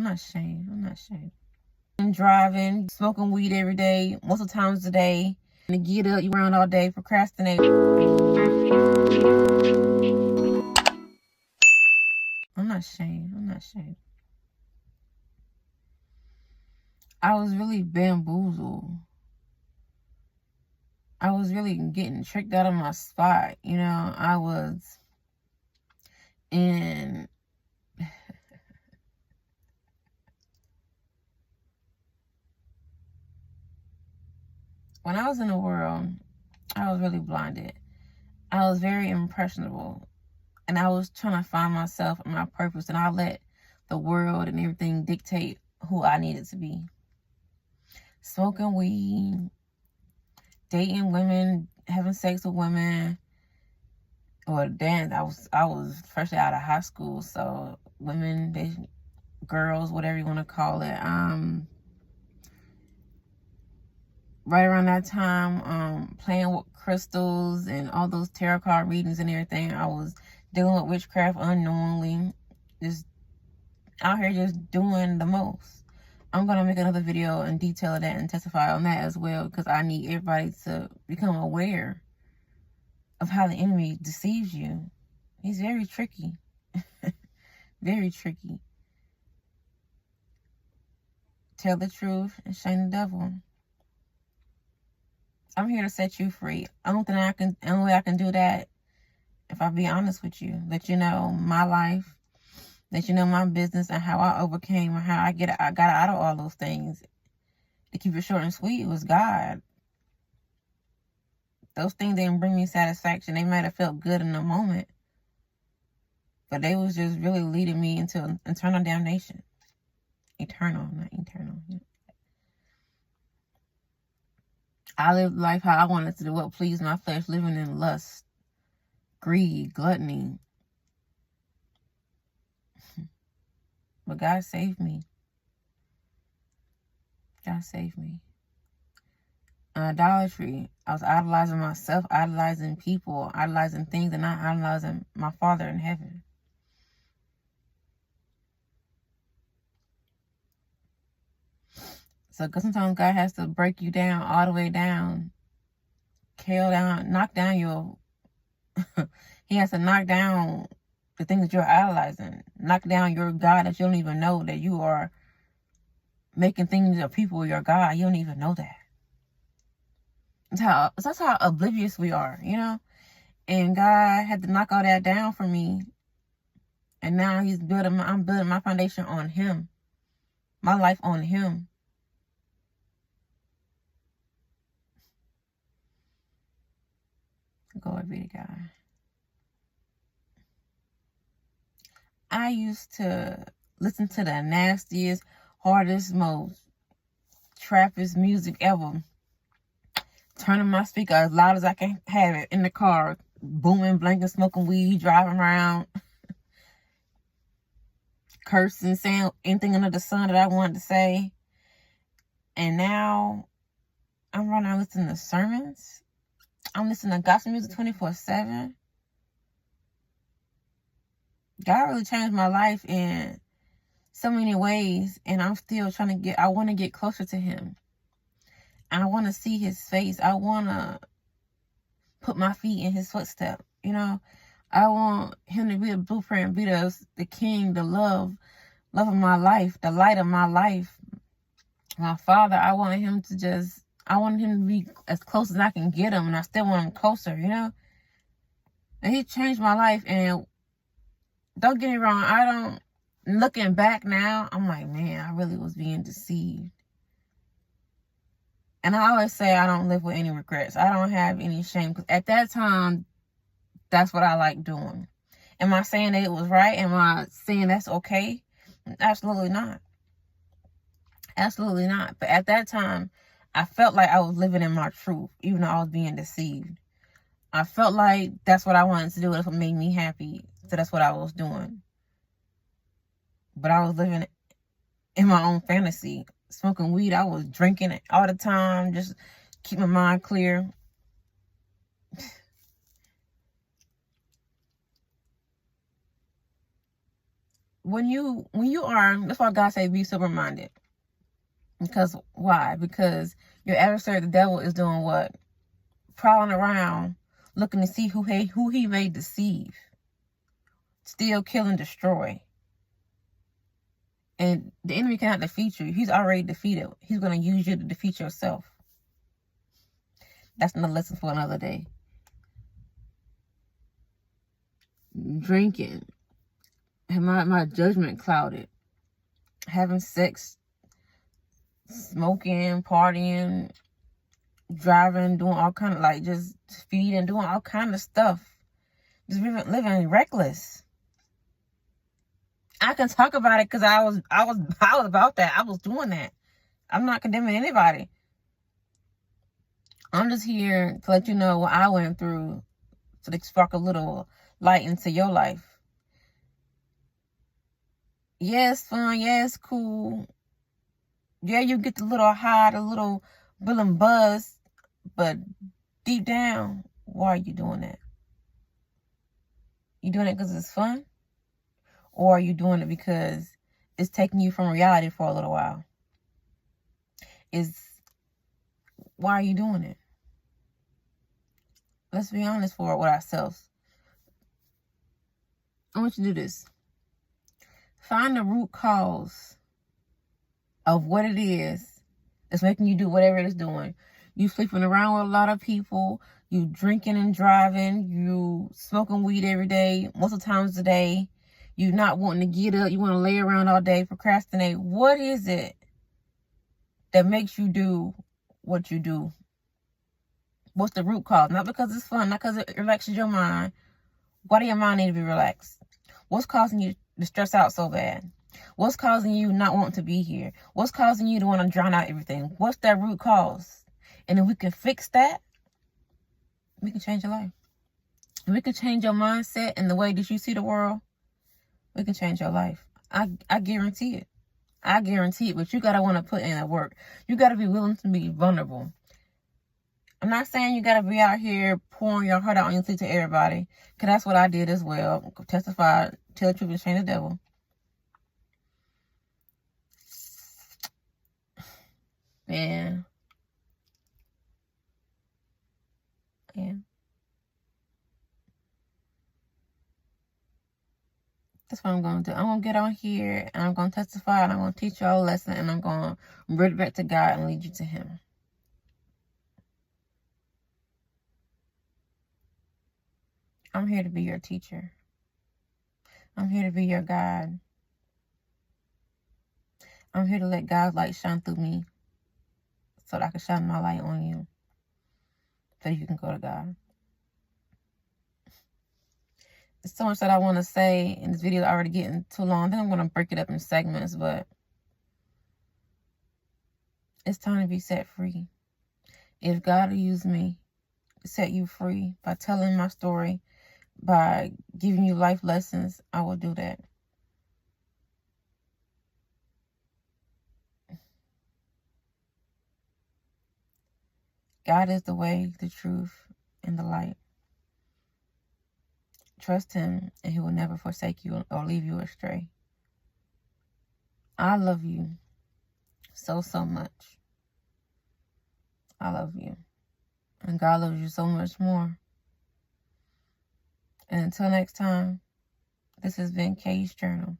I'm not ashamed. I'm not ashamed. And driving, smoking weed every day, multiple times a day. And get up, you around all day, procrastinate. I'm not ashamed. I'm not ashamed. I was really bamboozled. I was really getting tricked out of my spot. You know, I was in... When I was in the world, I was really blinded. I was very impressionable. And I was trying to find myself and my purpose. And I let the world and everything dictate who I needed to be. Smoking weed, dating women, having sex with women, or dance. I was freshly out of high school, so women, girls, whatever you want to call it. Right around that time, playing with crystals and all those tarot card readings and everything. I was dealing with witchcraft unknowingly, just out here just doing the most. I'm going to make another video and detail that and testify on that as well, because I need everybody to become aware of how the enemy deceives you. He's very tricky. Very tricky. Tell the truth and shame the devil. I'm here to set you free. Only way I can do that, if I be honest with you, let you know my life, let you know my business and how I overcame and how I got out of all those things. To keep it short and sweet, it was God. Those things didn't bring me satisfaction. They might have felt good in the moment, but they was just really leading me into eternal damnation. Eternal, not eternal. I lived life how I wanted to do, what pleased my flesh, living in lust, greed, gluttony. But God saved me. God saved me. Idolatry. I was idolizing myself, idolizing people, idolizing things, and not idolizing my Father in heaven. So sometimes God has to break you down all the way down, kill down, knock down your... He has to knock down the things that you're idolizing. Knock down your God that you don't even know, that you are making things of people your God. You don't even know that. That's how oblivious we are, you know? And God had to knock all that down for me. And now I'm building my foundation on Him. My life on Him. Glory be to God. I used to listen to the nastiest, hardest, most trappiest music ever. Turning my speaker as loud as I can have it in the car. Booming, blanking, smoking weed, driving around. Cursing, saying anything under the sun that I wanted to say. And now, I'm running around listening to sermons. I'm listening to gospel music 24/7. God really changed my life in so many ways, and I'm still I want to get closer to Him. I want to see His face. I want to put my feet in His footsteps. You know, I want Him to be a blueprint, be the King, the love of my life, the light of my life. My Father, I want Him to be as close as I can get Him, and I still want Him closer, you know? And He changed my life, and don't get me wrong, looking back now, I'm like, man, I really was being deceived. And I always say I don't live with any regrets. I don't have any shame, because at that time, that's what I like doing. Am I saying that it was right? Am I saying that's okay? Absolutely not. Absolutely not. But at that time, I felt like I was living in my truth, even though I was being deceived. I felt like that's what I wanted to do. That's what made me happy. So that's what I was doing. But I was living in my own fantasy. Smoking weed. I was drinking it all the time. Just keep my mind clear. when you are, that's why God say be sober-minded. Because why? Because your adversary, the devil, is doing what? Prowling around, looking to see who he may deceive, steal, kill, and destroy. And the enemy cannot defeat you. He's already defeated. He's going to use you to defeat yourself. That's another lesson for another day. Drinking. And my judgment clouded. Having sex, smoking, partying, driving, doing all kind of, like, just speeding, doing all kind of stuff. Just living reckless. I can talk about it because I was about that. I was doing that. I'm not condemning anybody. I'm just here to let you know what I went through, so to spark a little light into your life. Yeah, it's fun. Yeah, it's cool. Yeah, you get the little high, the little buzz, but deep down, why are you doing that? You doing it because it's fun? Or are you doing it because it's taking you from reality for a little while? Why are you doing it? Let's be honest with ourselves. I want you to do this. Find the root cause of what it is that's making you do whatever it is doing. You sleeping around with a lot of people. You drinking and driving. You smoking weed every day, most of the times a day. You not wanting to get up. You want to lay around all day, procrastinate. What is it that makes you do what you do? What's the root cause? Not because it's fun, not because it relaxes your mind. Why do your mind need to be relaxed? What's causing you to stress out so bad? What's causing you not want to be here? What's causing you to want to drown out everything? What's that root cause? And if we can fix that, we can change your life. If we can change your mindset and the way that you see the world, we can change your life. I guarantee it. I guarantee it. But you got to want to put in the work. You got to be willing to be vulnerable. I'm not saying you got to be out here pouring your heart out on your sleeve to everybody. Because that's what I did as well. Testify, tell the truth, and shame the devil. Man. Yeah. That's what I'm going to do. I'm going to get on here and I'm going to testify and I'm going to teach y'all a lesson and I'm going to bring it back to God and lead you to Him. I'm here to be your teacher. I'm here to be your guide. I'm here to let God's light shine through me so that I can shine my light on you so you can go to God. There's so much that I want to say, and this video is already getting too long. I think I'm going to break it up in segments, but it's time to be set free. If God will use me to set you free by telling my story, by giving you life lessons, I will do that. God is the way, the truth, and the light. Trust Him, and He will never forsake you or leave you astray. I love you so, so much. I love you. And God loves you so much more. And until next time, this has been Kay's Journal.